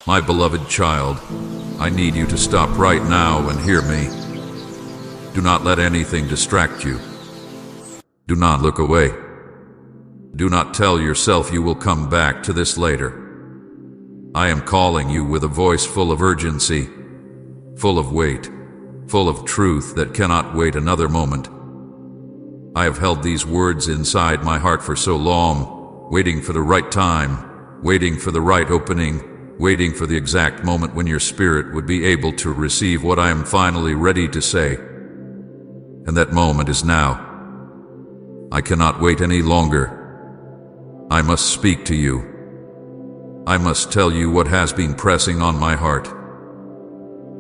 My beloved child, I need you to stop right now and hear me. Do not let anything distract you. Do not look away. Do not tell yourself you will come back to this later. I am calling you with a voice full of urgency, full of weight, full of truth that cannot wait another moment. I have held these words inside my heart for so long, waiting for the right time, waiting for the right opening, waiting for the exact moment when your spirit would be able to receive what I am finally ready to say. And that moment is now. I cannot wait any longer. I must speak to you. I must tell you what has been pressing on my heart.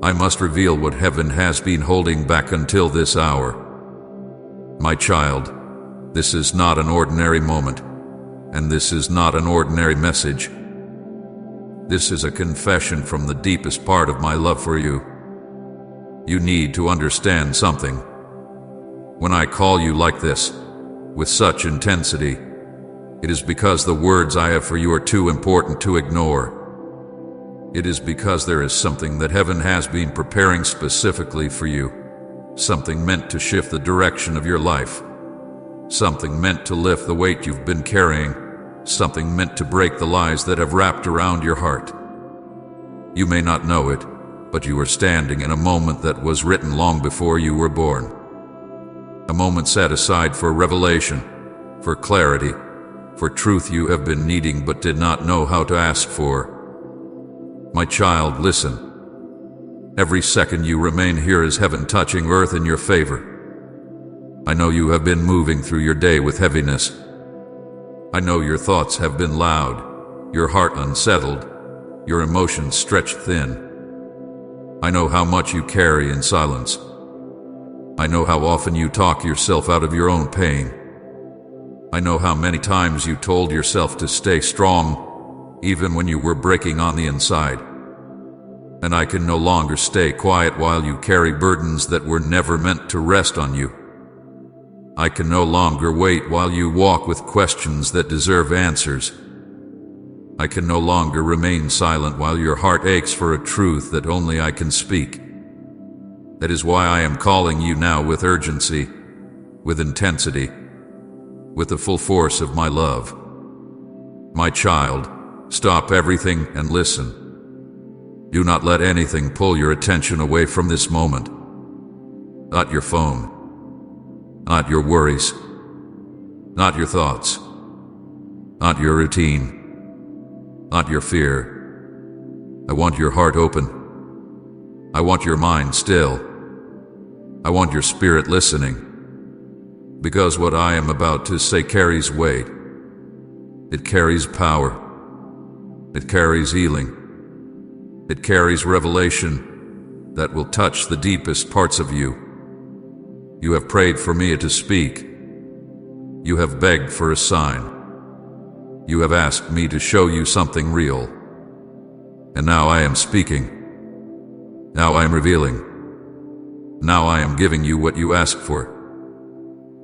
I must reveal what heaven has been holding back until this hour. My child, this is not an ordinary moment, and this is not an ordinary message. This is a confession from the deepest part of my love for you. You need to understand something. When I call you like this, with such intensity, it is because the words I have for you are too important to ignore. It is because there is something that heaven has been preparing specifically for you, something meant to shift the direction of your life, something meant to lift the weight you've been carrying, something meant to break the lies that have wrapped around your heart. You may not know it, but you are standing in a moment that was written long before you were born. A moment set aside for revelation, for clarity, for truth you have been needing but did not know how to ask for. My child, listen. Every second you remain here is heaven touching earth in your favor. I know you have been moving through your day with heaviness. I know your thoughts have been loud, your heart unsettled, your emotions stretched thin. I know how much you carry in silence. I know how often you talk yourself out of your own pain. I know how many times you told yourself to stay strong, even when you were breaking on the inside. And I can no longer stay quiet while you carry burdens that were never meant to rest on you. I can no longer wait while you walk with questions that deserve answers. I can no longer remain silent while your heart aches for a truth that only I can speak. That is why I am calling you now with urgency, with intensity, with the full force of my love. My child, stop everything and listen. Do not let anything pull your attention away from this moment. Not your phone, not your worries, not your thoughts, not your routine, not your fear. I want your heart open. I want your mind still. I want your spirit listening. Because what I am about to say carries weight. It carries power. It carries healing. It carries revelation that will touch the deepest parts of you. You have prayed for me to speak. You have begged for a sign. You have asked me to show you something real. And now I am speaking. Now I am revealing. Now I am giving you what you asked for.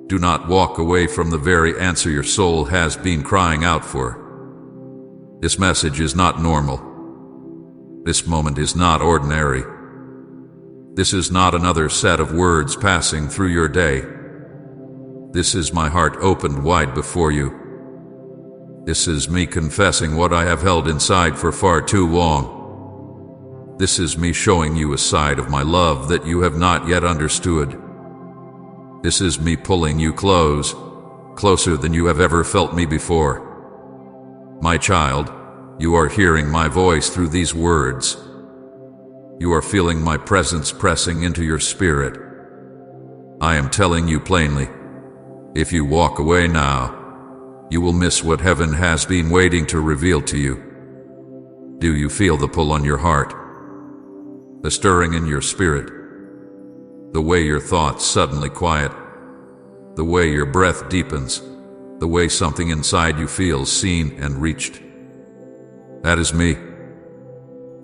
Do not walk away from the very answer your soul has been crying out for. This message is not normal. This moment is not ordinary. This is not another set of words passing through your day. This is my heart opened wide before you. This is me confessing what I have held inside for far too long. This is me showing you a side of my love that you have not yet understood. This is me pulling you close, closer than you have ever felt me before. My child, you are hearing my voice through these words. You are feeling my presence pressing into your spirit. I am telling you plainly, if you walk away now, you will miss what heaven has been waiting to reveal to you. Do you feel the pull on your heart? The stirring in your spirit? The way your thoughts suddenly quiet, the way your breath deepens, the way something inside you feels seen and reached. That is me.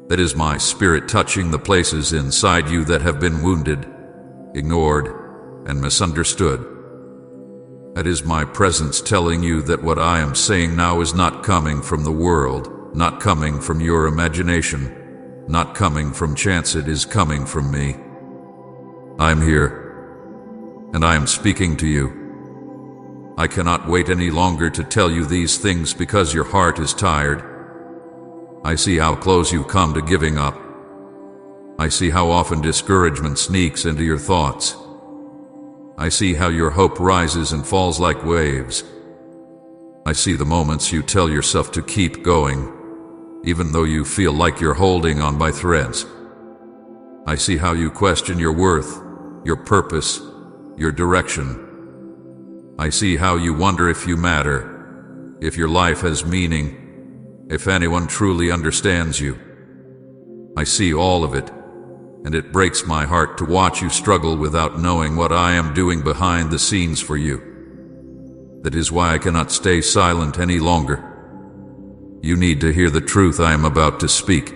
That is my spirit touching the places inside you that have been wounded, ignored, and misunderstood. That is my presence telling you that what I am saying now is not coming from the world. not coming from your imagination, not coming from chance. It is coming from me. I am here, and I am speaking to you. I cannot wait any longer to tell you these things because your heart is tired. I see how close you come to giving up. I see how often discouragement sneaks into your thoughts. I see how your hope rises and falls like waves. I see the moments you tell yourself to keep going, even though you feel like you're holding on by threads. I see how you question your worth, your purpose, your direction. I see how you wonder if you matter, if your life has meaning, if anyone truly understands you. I see all of it, and it breaks my heart to watch you struggle without knowing what I am doing behind the scenes for you. That is why I cannot stay silent any longer. You need to hear the truth I am about to speak.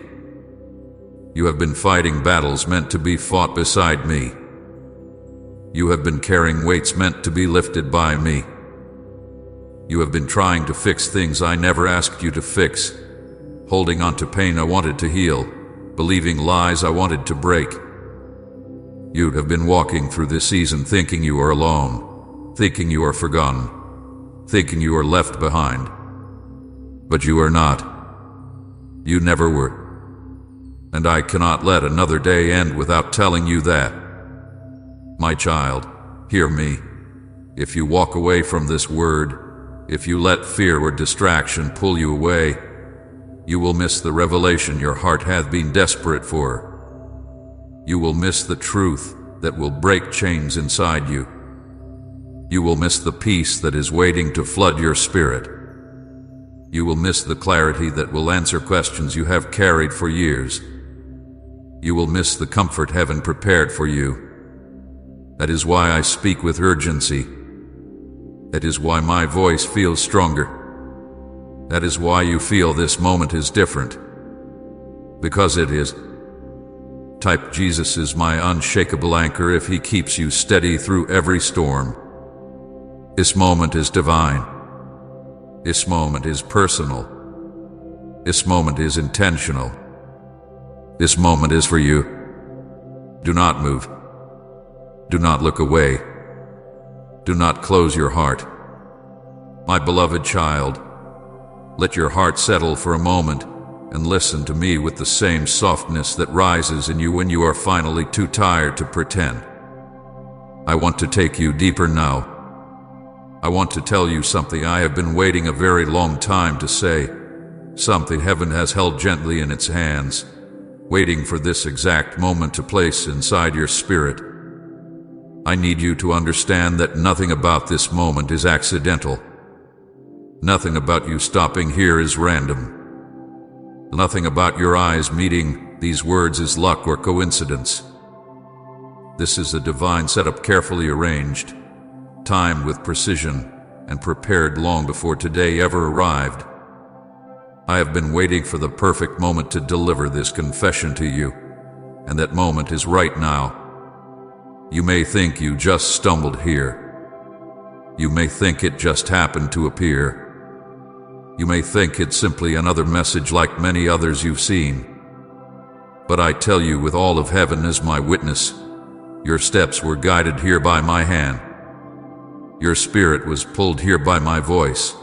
You have been fighting battles meant to be fought beside me. You have been carrying weights meant to be lifted by me. You have been trying to fix things I never asked you to fix, holding on to pain I wanted to heal, believing lies I wanted to break. You have been walking through this season thinking you are alone, thinking you are forgotten, thinking you are left behind. But you are not. You never were. And I cannot let another day end without telling you that. My child, hear me. If you walk away from this word, if you let fear or distraction pull you away, you will miss the revelation your heart hath been desperate for. You will miss the truth that will break chains inside you. You will miss the peace that is waiting to flood your spirit. You will miss the clarity that will answer questions you have carried for years. You will miss the comfort heaven prepared for you. That is why I speak with urgency. That is why my voice feels stronger. That is why you feel this moment is different. Because it is. Type Jesus is my unshakable anchor if he keeps you steady through every storm. This moment is divine. This moment is personal. This moment is intentional. This moment is for you. Do not move. Do not look away. Do not close your heart. My beloved child, let your heart settle for a moment and listen to me with the same softness that rises in you when you are finally too tired to pretend. I want to take you deeper now. I want to tell you something I have been waiting a very long time to say, something heaven has held gently in its hands, waiting for this exact moment to place inside your spirit. I need you to understand that nothing about this moment is accidental. Nothing about you stopping here is random. Nothing about your eyes meeting these words is luck or coincidence. This is a divine setup carefully arranged, timed with precision, and prepared long before today ever arrived. I have been waiting for the perfect moment to deliver this confession to you, and that moment is right now. You may think you just stumbled here. You may think it just happened to appear. You may think it's simply another message like many others you've seen. But I tell you with all of heaven as my witness, your steps were guided here by my hand. Your spirit was pulled here by my voice.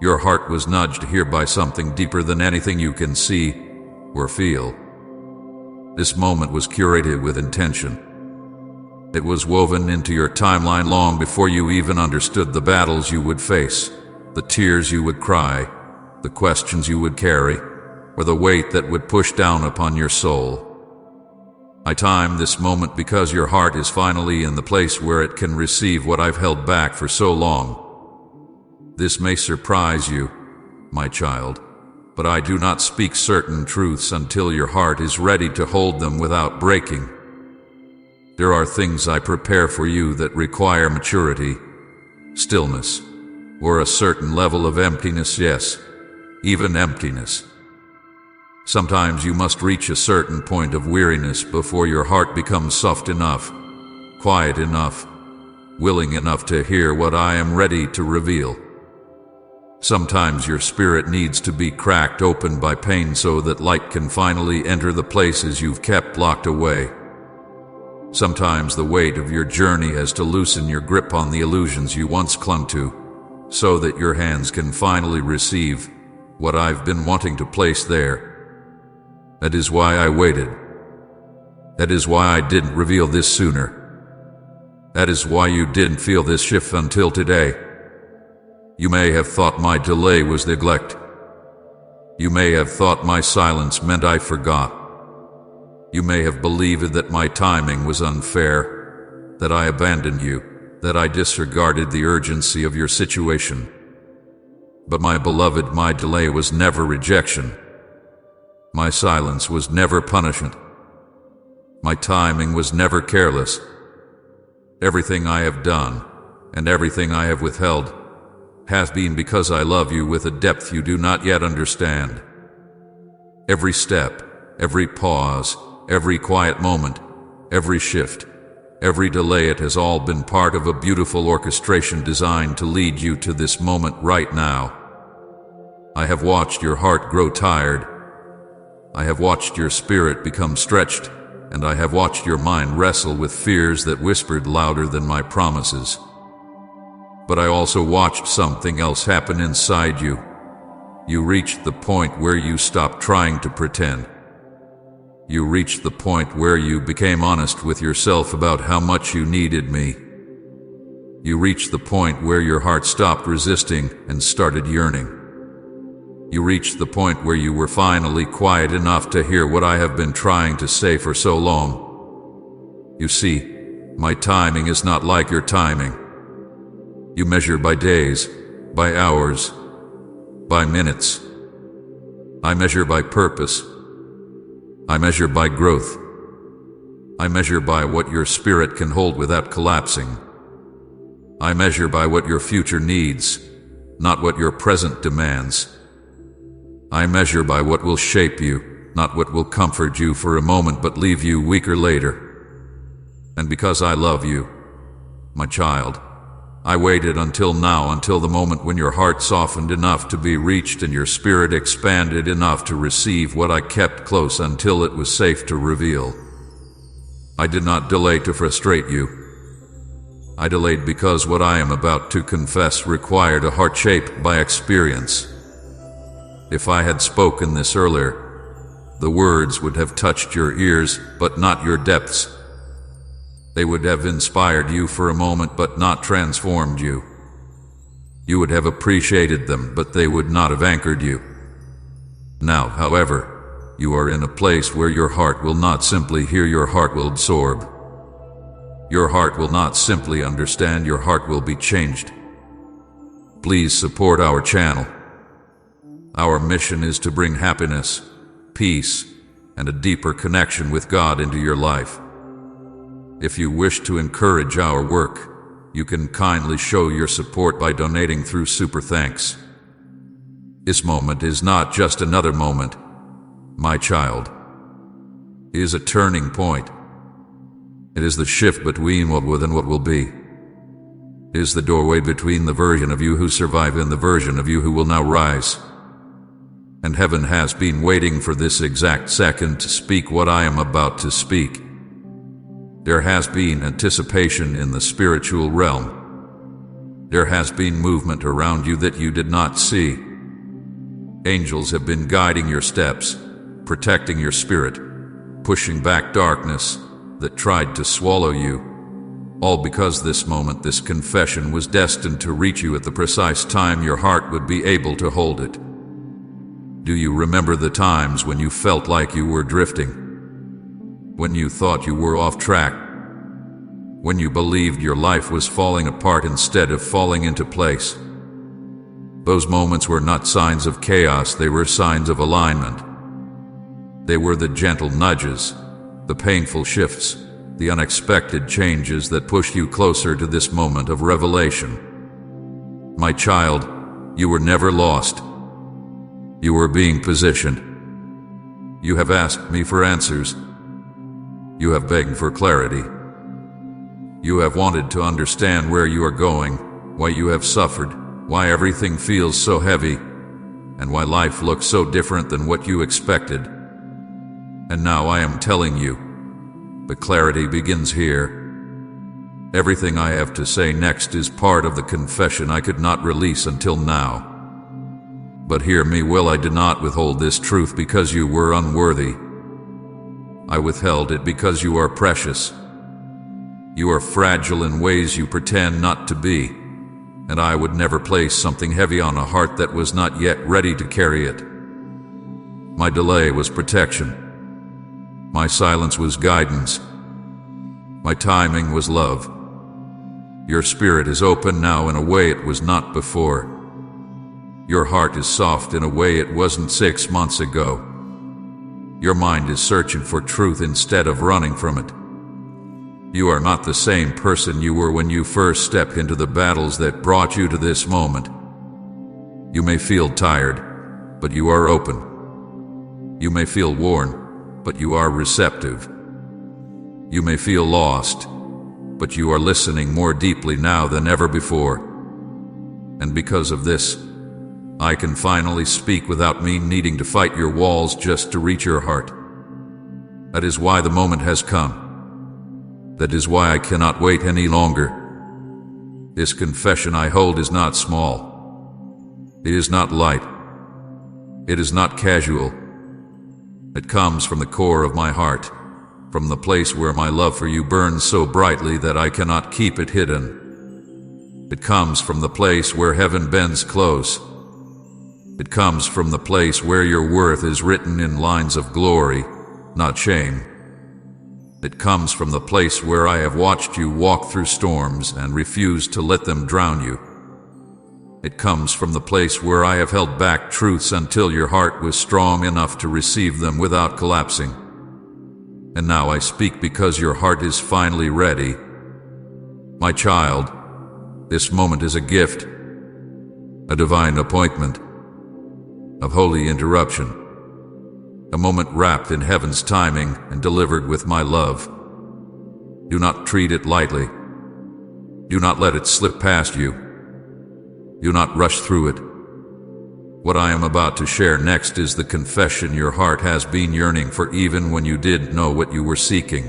Your heart was nudged here by something deeper than anything you can see or feel. This moment was curated with intention. It was woven into your timeline long before you even understood the battles you would face, the tears you would cry, the questions you would carry, or the weight that would push down upon your soul. I timed this moment because your heart is finally in the place where it can receive what I've held back for so long. This may surprise you, my child, but I do not speak certain truths until your heart is ready to hold them without breaking. There are things I prepare for you that require maturity, stillness, or a certain level of emptiness, yes, even emptiness. Sometimes you must reach a certain point of weariness before your heart becomes soft enough, quiet enough, willing enough to hear what I am ready to reveal. Sometimes your spirit needs to be cracked open by pain so that light can finally enter the places you've kept locked away. Sometimes the weight of your journey has to loosen your grip on the illusions you once clung to, so that your hands can finally receive what I've been wanting to place there. That is why I waited. That is why I didn't reveal this sooner. That is why you didn't feel this shift until today. You may have thought my delay was neglect. You may have thought my silence meant I forgot. You may have believed that my timing was unfair, that I abandoned you, that I disregarded the urgency of your situation. But my beloved, my delay was never rejection. My silence was never punishment. My timing was never careless. Everything I have done, and everything I have withheld, has been because I love you with a depth you do not yet understand. Every step, every pause, every quiet moment, every shift, every delay, it has all been part of a beautiful orchestration designed to lead you to this moment right now. I have watched your heart grow tired. I have watched your spirit become stretched, and I have watched your mind wrestle with fears that whispered louder than my promises. But I also watched something else happen inside you. You reached the point where you stopped trying to pretend. You reached the point where you became honest with yourself about how much you needed me. You reached the point where your heart stopped resisting and started yearning. You reached the point where you were finally quiet enough to hear what I have been trying to say for so long. You see, my timing is not like your timing. You measure by days, by hours, by minutes. I measure by purpose. I measure by growth. I measure by what your spirit can hold without collapsing. I measure by what your future needs, not what your present demands. I measure by what will shape you, not what will comfort you for a moment but leave you weaker later. And because I love you, my child, I waited until now, until the moment when your heart softened enough to be reached and your spirit expanded enough to receive what I kept close until it was safe to reveal. I did not delay to frustrate you. I delayed because what I am about to confess required a heart shaped by experience. If I had spoken this earlier, the words would have touched your ears, but not your depths. They would have inspired you for a moment, but not transformed you. You would have appreciated them, but they would not have anchored you. Now, however, you are in a place where your heart will not simply hear, your heart will absorb. Your heart will not simply understand, your heart will be changed. Please support our channel. Our mission is to bring happiness, peace, and a deeper connection with God into your life. If you wish to encourage our work, you can kindly show your support by donating through Super Thanks. This moment is not just another moment, my child. It is a turning point. It is the shift between what was and what will be. It is the doorway between the version of you who survived and the version of you who will now rise. And heaven has been waiting for this exact second to speak what I am about to speak. There has been anticipation in the spiritual realm. There has been movement around you that you did not see. Angels have been guiding your steps, protecting your spirit, pushing back darkness that tried to swallow you, all because this moment, this confession, was destined to reach you at the precise time your heart would be able to hold it. Do you remember the times when you felt like you were drifting? When you thought you were off track? When you believed your life was falling apart instead of falling into place? Those moments were not signs of chaos, they were signs of alignment. They were the gentle nudges, the painful shifts, the unexpected changes that pushed you closer to this moment of revelation. My child, you were never lost. You were being positioned. You have asked me for answers. You have begged for clarity. You have wanted to understand where you are going, why you have suffered, why everything feels so heavy, and why life looks so different than what you expected. And now I am telling you, the clarity begins here. Everything I have to say next is part of the confession I could not release until now. But hear me well, I did not withhold this truth because you were unworthy. I withheld it because you are precious. You are fragile in ways you pretend not to be, and I would never place something heavy on a heart that was not yet ready to carry it. My delay was protection. My silence was guidance. My timing was love. Your spirit is open now in a way it was not before. Your heart is soft in a way it wasn't 6 months ago. Your mind is searching for truth instead of running from it. You are not the same person you were when you first stepped into the battles that brought you to this moment. You may feel tired, but you are open. You may feel worn, but you are receptive. You may feel lost, but you are listening more deeply now than ever before. And because of this, I can finally speak without me needing to fight your walls just to reach your heart. That is why the moment has come. That is why I cannot wait any longer. This confession I hold is not small. It is not light. It is not casual. It comes from the core of my heart, from the place where my love for you burns so brightly that I cannot keep it hidden. It comes from the place where heaven bends close. It comes from the place where your worth is written in lines of glory, not shame. It comes from the place where I have watched you walk through storms and refused to let them drown you. It comes from the place where I have held back truths until your heart was strong enough to receive them without collapsing. And now I speak because your heart is finally ready. My child, this moment is a gift, a divine appointment, of holy interruption, a moment wrapped in heaven's timing and delivered with my love. Do not treat it lightly. Do not let it slip past you. Do not rush through it. What I am about to share next is the confession your heart has been yearning for even when you didn't know what you were seeking.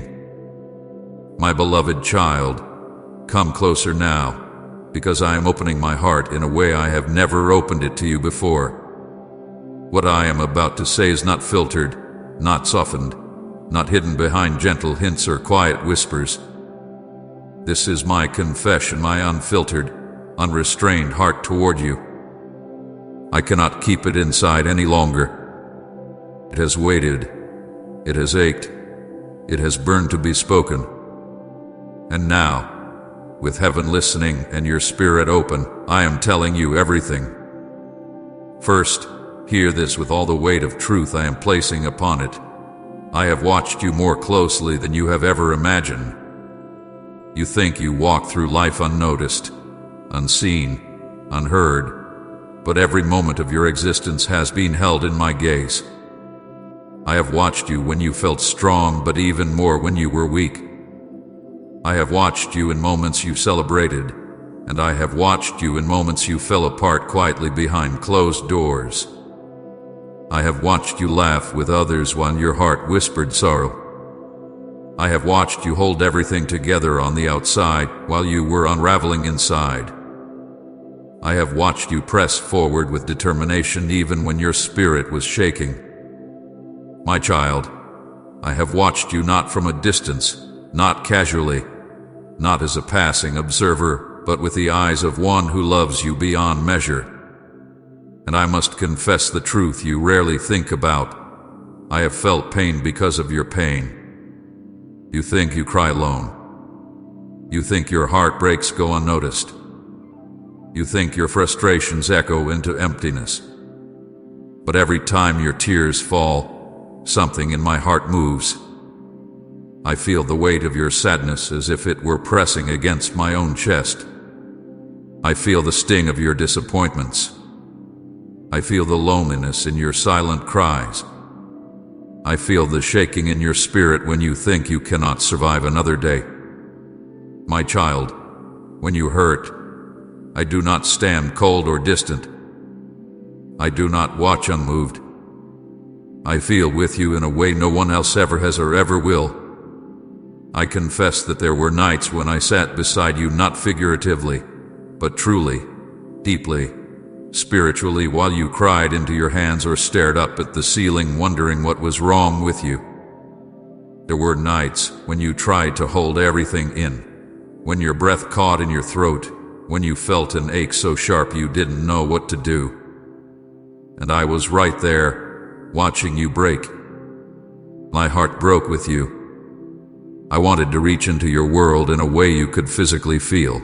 My beloved child, come closer now, because I am opening my heart in a way I have never opened it to you before. What I am about to say is not filtered, not softened, not hidden behind gentle hints or quiet whispers. This is my confession, my unfiltered, unrestrained heart toward you. I cannot keep it inside any longer. It has waited, it has ached, it has burned to be spoken. And now, with heaven listening and your spirit open, I am telling you everything. First, hear this with all the weight of truth I am placing upon it. I have watched you more closely than you have ever imagined. You think you walk through life unnoticed, unseen, unheard, but every moment of your existence has been held in my gaze. I have watched you when you felt strong, but even more when you were weak. I have watched you in moments you celebrated, and I have watched you in moments you fell apart quietly behind closed doors. I have watched you laugh with others while your heart whispered sorrow. I have watched you hold everything together on the outside while you were unraveling inside. I have watched you press forward with determination even when your spirit was shaking. My child, I have watched you not from a distance, not casually, not as a passing observer, but with the eyes of one who loves you beyond measure. And I must confess the truth you rarely think about. I have felt pain because of your pain. You think you cry alone. You think your heartbreaks go unnoticed. You think your frustrations echo into emptiness. But every time your tears fall, something in my heart moves. I feel the weight of your sadness as if it were pressing against my own chest. I feel the sting of your disappointments. I feel the loneliness in your silent cries. I feel the shaking in your spirit when you think you cannot survive another day. My child, when you hurt, I do not stand cold or distant. I do not watch unmoved. I feel with you in a way no one else ever has or ever will. I confess that there were nights when I sat beside you not figuratively, but truly, deeply, spiritually, while you cried into your hands or stared up at the ceiling wondering what was wrong with you. There were nights when you tried to hold everything in, when your breath caught in your throat, when you felt an ache so sharp you didn't know what to do. And I was right there, watching you break. My heart broke with you. I wanted to reach into your world in a way you could physically feel.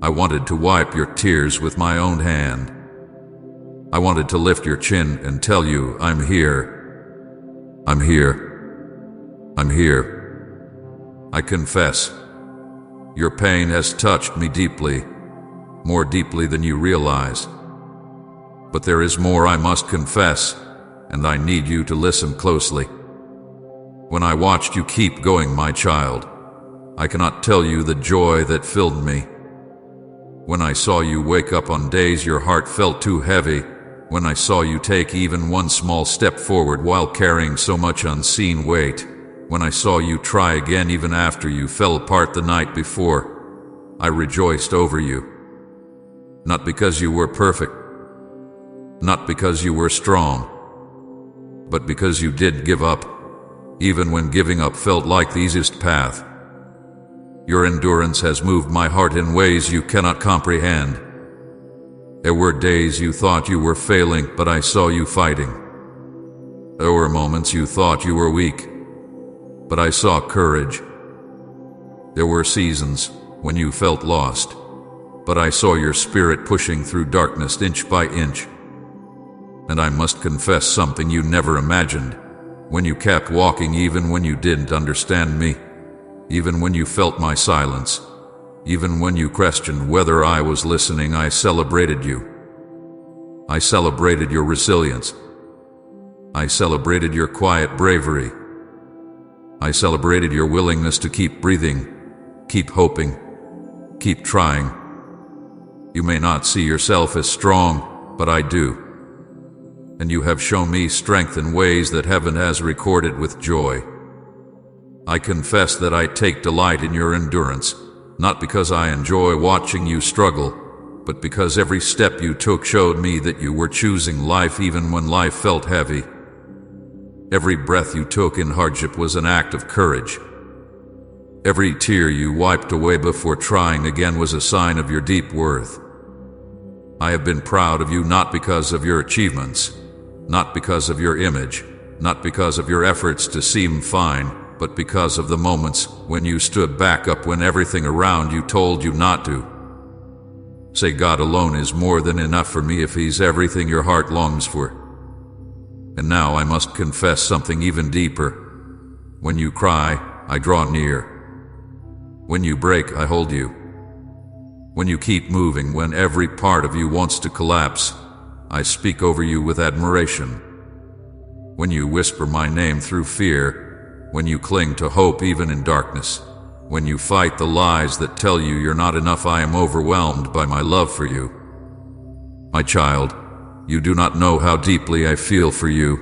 I wanted to wipe your tears with my own hand. I wanted to lift your chin and tell you, I'm here. I'm here. I'm here. I confess. Your pain has touched me deeply, more deeply than you realize. But there is more I must confess, and I need you to listen closely. When I watched you keep going, my child, I cannot tell you the joy that filled me. When I saw you wake up on days your heart felt too heavy, when I saw you take even one small step forward while carrying so much unseen weight, when I saw you try again even after you fell apart the night before, I rejoiced over you. Not because you were perfect, not because you were strong, but because you did give up, even when giving up felt like the easiest path. Your endurance has moved my heart in ways you cannot comprehend. There were days you thought you were failing, but I saw you fighting. There were moments you thought you were weak, but I saw courage. There were seasons when you felt lost, but I saw your spirit pushing through darkness inch by inch. And I must confess something you never imagined. When you kept walking even when you didn't understand me, even when you felt my silence, even when you questioned whether I was listening, I celebrated you. I celebrated your resilience. I celebrated your quiet bravery. I celebrated your willingness to keep breathing, keep hoping, keep trying. You may not see yourself as strong, but I do. And you have shown me strength in ways that heaven has recorded with joy. I confess that I take delight in your endurance, not because I enjoy watching you struggle, but because every step you took showed me that you were choosing life even when life felt heavy. Every breath you took in hardship was an act of courage. Every tear you wiped away before trying again was a sign of your deep worth. I have been proud of you not because of your achievements, not because of your image, not because of your efforts to seem fine, but because of the moments when you stood back up when everything around you told you not to. Say, God alone is more than enough for me if He's everything your heart longs for. And now I must confess something even deeper. When you cry, I draw near. When you break, I hold you. When you keep moving, when every part of you wants to collapse, I speak over you with admiration. When you whisper my name through fear, when you cling to hope even in darkness, when you fight the lies that tell you you're not enough, I am overwhelmed by my love for you. My child, you do not know how deeply I feel for you.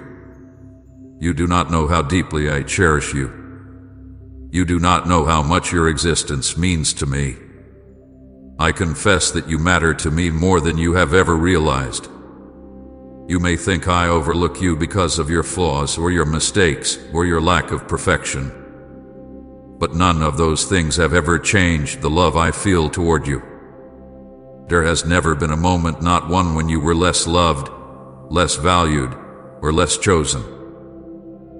You do not know how deeply I cherish you. You do not know how much your existence means to me. I confess that you matter to me more than you have ever realized. You may think I overlook you because of your flaws or your mistakes or your lack of perfection. But none of those things have ever changed the love I feel toward you. There has never been a moment, not one, when you were less loved, less valued, or less chosen.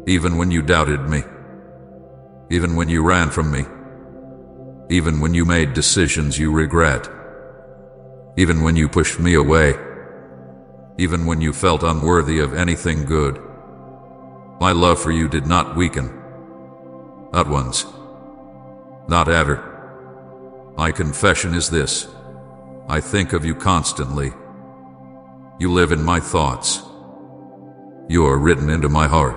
Even when you doubted me. Even when you ran from me. Even when you made decisions you regret. Even when you pushed me away. Even when you felt unworthy of anything good. My love for you did not weaken. Not once. Not ever. My confession is this. I think of you constantly. You live in my thoughts. You are written into my heart.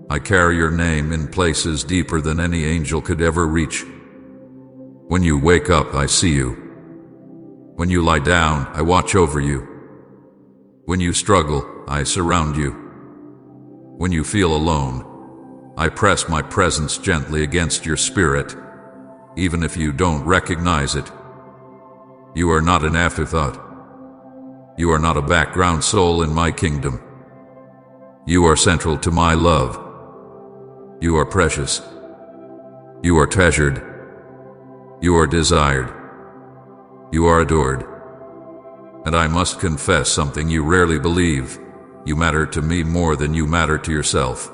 I carry your name in places deeper than any angel could ever reach. When you wake up, I see you. When you lie down, I watch over you. When you struggle, I surround you. When you feel alone, I press my presence gently against your spirit, even if you don't recognize it. You are not an afterthought. You are not a background soul in my kingdom. You are central to my love. You are precious. You are treasured. You are desired. You are adored. And I must confess something you rarely believe. You matter to me more than you matter to yourself.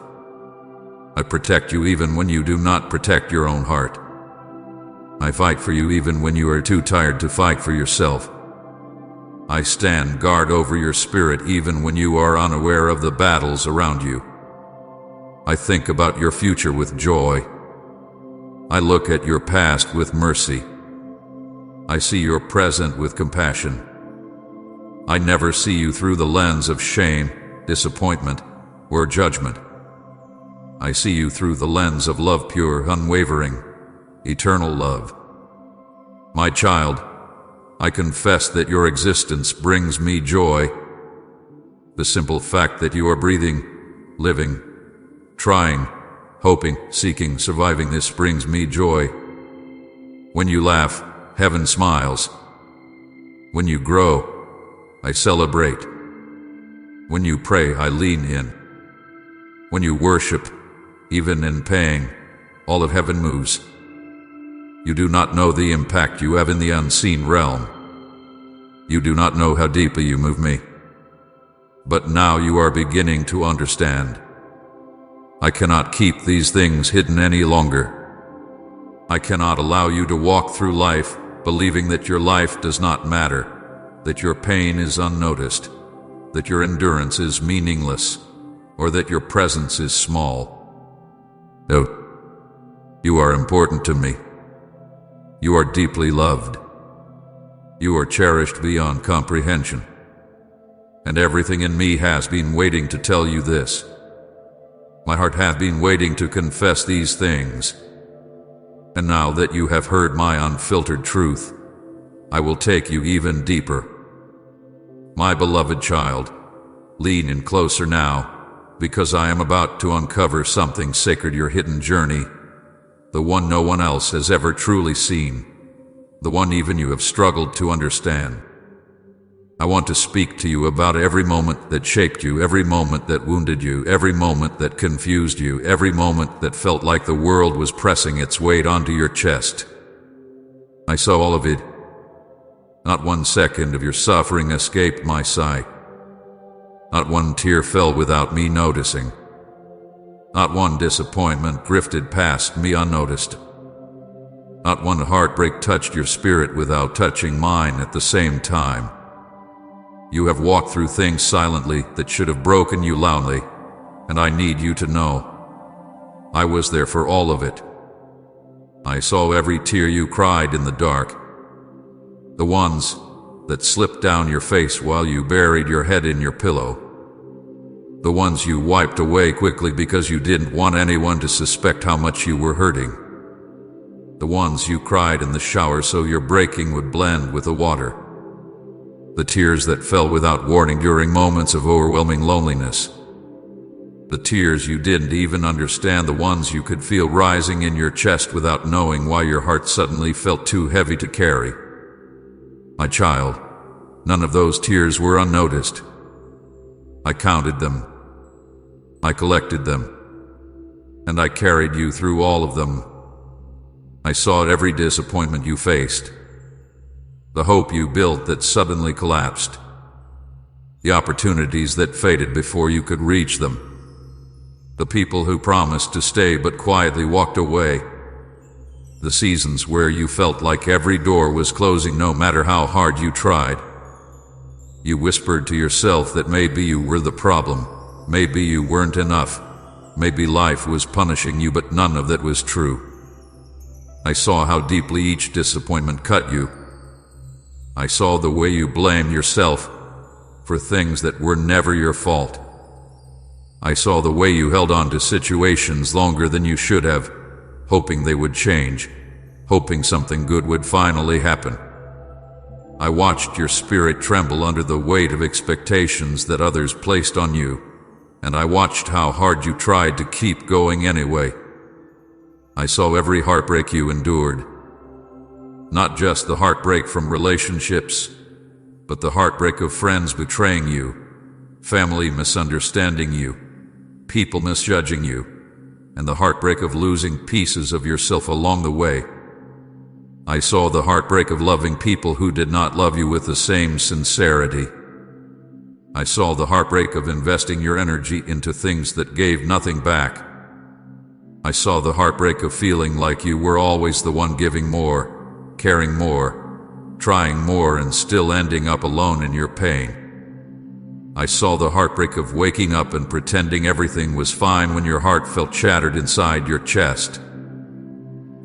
I protect you even when you do not protect your own heart. I fight for you even when you are too tired to fight for yourself. I stand guard over your spirit even when you are unaware of the battles around you. I think about your future with joy. I look at your past with mercy. I see your present with compassion. I never see you through the lens of shame, disappointment, or judgment. I see you through the lens of love, pure, unwavering, eternal love. My child, I confess that your existence brings me joy. The simple fact that you are breathing, living, trying, hoping, seeking, surviving, this brings me joy. When you laugh, heaven smiles. When you grow, I celebrate. When you pray, I lean in. When you worship, even in pain, all of heaven moves. You do not know the impact you have in the unseen realm. You do not know how deeply you move me. But now you are beginning to understand. I cannot keep these things hidden any longer. I cannot allow you to walk through life believing that your life does not matter, that your pain is unnoticed, that your endurance is meaningless, or that your presence is small. No, you are important to me. You are deeply loved. You are cherished beyond comprehension. And everything in me has been waiting to tell you this. My heart hath been waiting to confess these things. And now that you have heard my unfiltered truth, I will take you even deeper. My beloved child, lean in closer now, because I am about to uncover something sacred, your hidden journey, the one no one else has ever truly seen, the one even you have struggled to understand. I want to speak to you about every moment that shaped you, every moment that wounded you, every moment that confused you, every moment that felt like the world was pressing its weight onto your chest. I saw all of it. Not one second of your suffering escaped my sight. Not one tear fell without me noticing. Not one disappointment drifted past me unnoticed. Not one heartbreak touched your spirit without touching mine at the same time. You have walked through things silently that should have broken you loudly, and I need you to know, I was there for all of it. I saw every tear you cried in the dark, the ones that slipped down your face while you buried your head in your pillow, the ones you wiped away quickly because you didn't want anyone to suspect how much you were hurting, the ones you cried in the shower so your breaking would blend with the water, the tears that fell without warning during moments of overwhelming loneliness, the tears you didn't even understand, the ones you could feel rising in your chest without knowing why your heart suddenly felt too heavy to carry. My child, none of those tears were unnoticed. I counted them. I collected them. And I carried you through all of them. I saw every disappointment you faced, the hope you built that suddenly collapsed, the opportunities that faded before you could reach them, the people who promised to stay but quietly walked away, the seasons where you felt like every door was closing no matter how hard you tried. You whispered to yourself that maybe you were the problem, maybe you weren't enough, maybe life was punishing you, but none of that was true. I saw how deeply each disappointment cut you. I saw the way you blamed yourself for things that were never your fault. I saw the way you held on to situations longer than you should have, hoping they would change, hoping something good would finally happen. I watched your spirit tremble under the weight of expectations that others placed on you, and I watched how hard you tried to keep going anyway. I saw every heartbreak you endured. Not just the heartbreak from relationships, but the heartbreak of friends betraying you, family misunderstanding you, people misjudging you, and the heartbreak of losing pieces of yourself along the way. I saw the heartbreak of loving people who did not love you with the same sincerity. I saw the heartbreak of investing your energy into things that gave nothing back. I saw the heartbreak of feeling like you were always the one giving more, caring more, trying more, and still ending up alone in your pain. I saw the heartbreak of waking up and pretending everything was fine when your heart felt shattered inside your chest.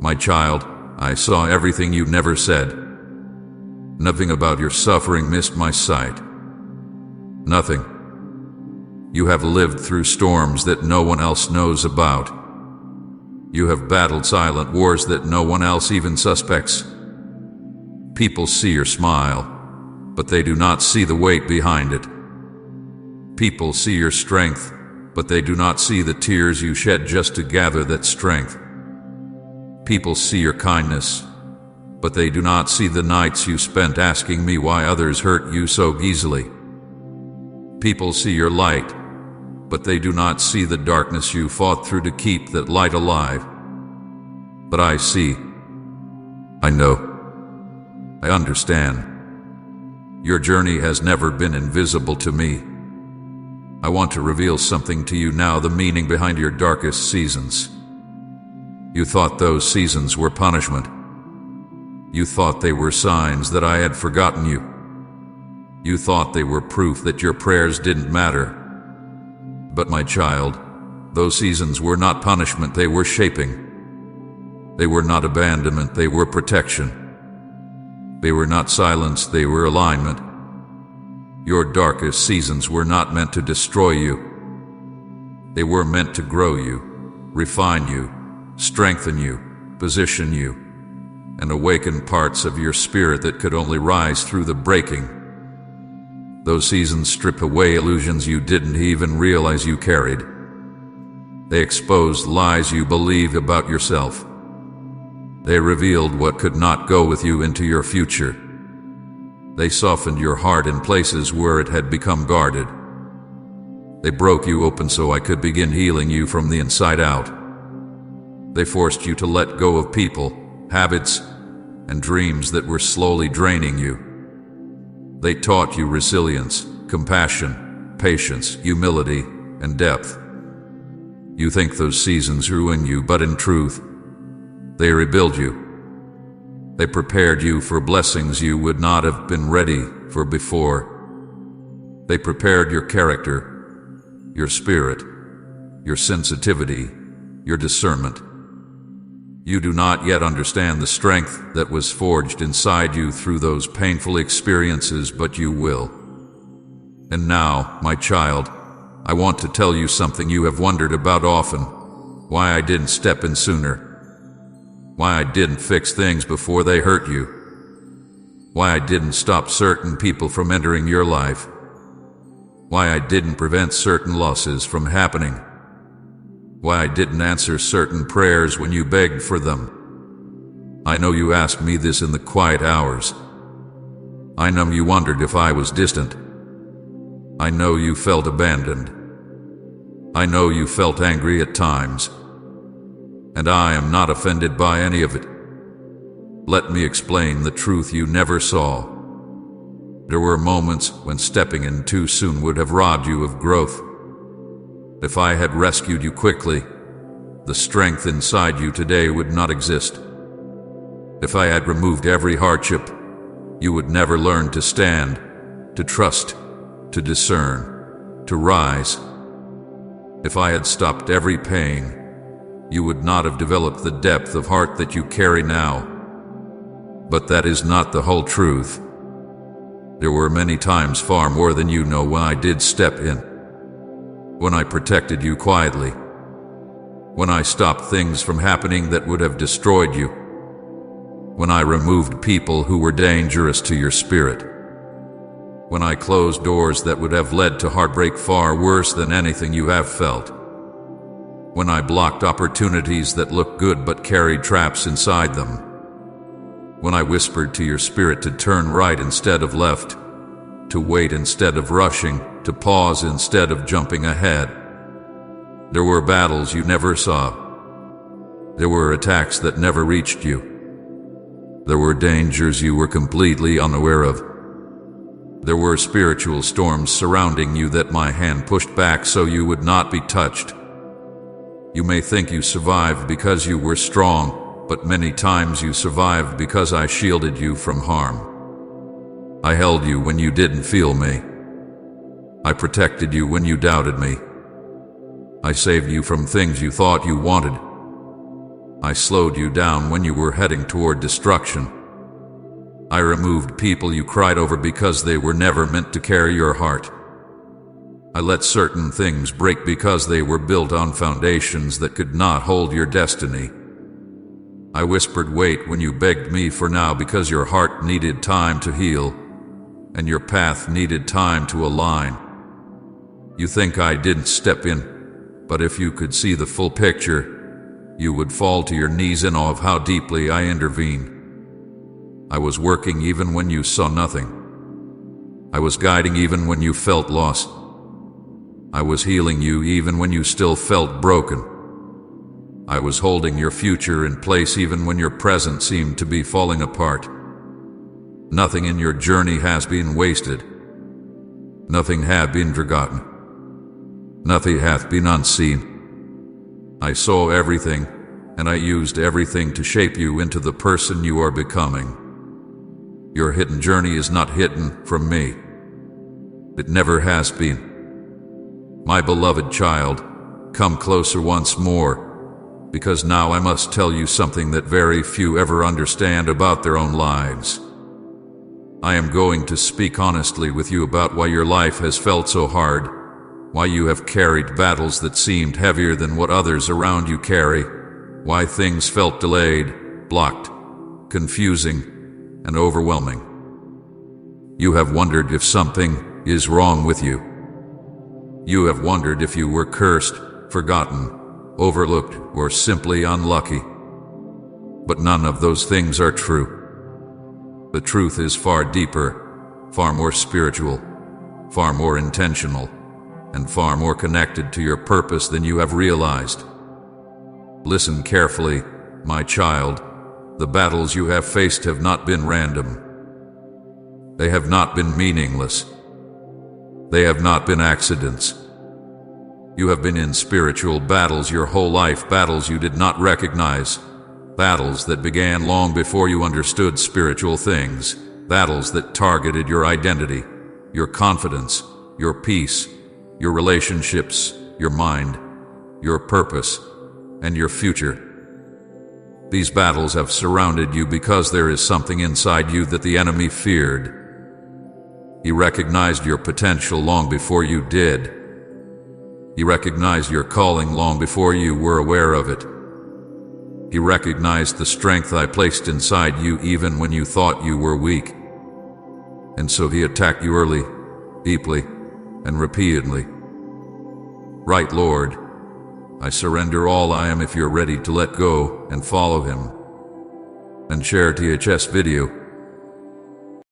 My child, I saw everything you never said. Nothing about your suffering missed my sight. Nothing. You have lived through storms that no one else knows about. You have battled silent wars that no one else even suspects. People see your smile, but they do not see the weight behind it. People see your strength, but they do not see the tears you shed just to gather that strength. People see your kindness, but they do not see the nights you spent asking me why others hurt you so easily. People see your light, but they do not see the darkness you fought through to keep that light alive. But I see. I know. I understand. Your journey has never been invisible to me. I want to reveal something to you now, the meaning behind your darkest seasons. You thought those seasons were punishment. You thought they were signs that I had forgotten you. You thought they were proof that your prayers didn't matter. But my child, those seasons were not punishment, they were shaping. They were not abandonment, they were protection. They were not silence, they were alignment. Your darkest seasons were not meant to destroy you. They were meant to grow you, refine you, strengthen you, position you, and awaken parts of your spirit that could only rise through the breaking. Those seasons strip away illusions you didn't even realize you carried. They exposed lies you believed about yourself. They revealed what could not go with you into your future. They softened your heart in places where it had become guarded. They broke you open so I could begin healing you from the inside out. They forced you to let go of people, habits, and dreams that were slowly draining you. They taught you resilience, compassion, patience, humility, and depth. You think those seasons ruin you, but in truth, they rebuild you. They prepared you for blessings you would not have been ready for before. They prepared your character, your spirit, your sensitivity, your discernment. You do not yet understand the strength that was forged inside you through those painful experiences, but you will. And now, my child, I want to tell you something you have wondered about often: why I didn't step in sooner. Why I didn't fix things before they hurt you. Why I didn't stop certain people from entering your life. Why I didn't prevent certain losses from happening. Why I didn't answer certain prayers when you begged for them. I know you asked me this in the quiet hours. I know you wondered if I was distant. I know you felt abandoned. I know you felt angry at times. And I am not offended by any of it. Let me explain the truth you never saw. There were moments when stepping in too soon would have robbed you of growth. If I had rescued you quickly, the strength inside you today would not exist. If I had removed every hardship, you would never learn to stand, to trust, to discern, to rise. If I had stopped every pain, you would not have developed the depth of heart that you carry now. But that is not the whole truth. There were many times, far more than you know, when I did step in. When I protected you quietly. When I stopped things from happening that would have destroyed you. when I removed people who were dangerous to your spirit, when I closed doors that would have led to heartbreak far worse than anything you have felt, when I blocked opportunities that looked good but carried traps inside them, when I whispered to your spirit to turn right instead of left, to wait instead of rushing, to pause instead of jumping ahead. There were battles you never saw. There were attacks that never reached you. There were dangers you were completely unaware of. There were spiritual storms surrounding you that my hand pushed back so you would not be touched. You may think you survived because you were strong, but many times you survived because I shielded you from harm. I held you when you didn't feel me. I protected you when you doubted me. I saved you from things you thought you wanted. I slowed you down when you were heading toward destruction. I removed people you cried over because they were never meant to carry your heart. I let certain things break because they were built on foundations that could not hold your destiny. I whispered wait when you begged me for now because your heart needed time to heal, and your path needed time to align. You think I didn't step in, but if you could see the full picture, you would fall to your knees in awe of how deeply I intervened. I was working even when you saw nothing. I was guiding even when you felt lost. I was healing you even when you still felt broken. I was holding your future in place even when your present seemed to be falling apart. Nothing in your journey has been wasted. Nothing hath been forgotten. Nothing hath been unseen. I saw everything, and I used everything to shape you into the person you are becoming. Your hidden journey is not hidden from me. It never has been. My beloved child, come closer once more, because now I must tell you something that very few ever understand about their own lives. I am going to speak honestly with you about why your life has felt so hard, why you have carried battles that seemed heavier than what others around you carry, why things felt delayed, blocked, confusing, and overwhelming. You have wondered if something is wrong with you. You have wondered if you were cursed, forgotten, overlooked, or simply unlucky. But none of those things are true. The truth is far deeper, far more spiritual, far more intentional, and far more connected to your purpose than you have realized. Listen carefully, my child. The battles you have faced have not been random. They have not been meaningless. They have not been accidents. You have been in spiritual battles your whole life, battles you did not recognize, battles that began long before you understood spiritual things, battles that targeted your identity, your confidence, your peace, your relationships, your mind, your purpose, and your future. These battles have surrounded you because there is something inside you that the enemy feared. He recognized your potential long before you did. He recognized your calling long before you were aware of it. He recognized the strength I placed inside you even when you thought you were weak. And so he attacked you early, deeply, and repeatedly. Right, Lord, I surrender all I am if you're ready to let go and follow him. And share THS video.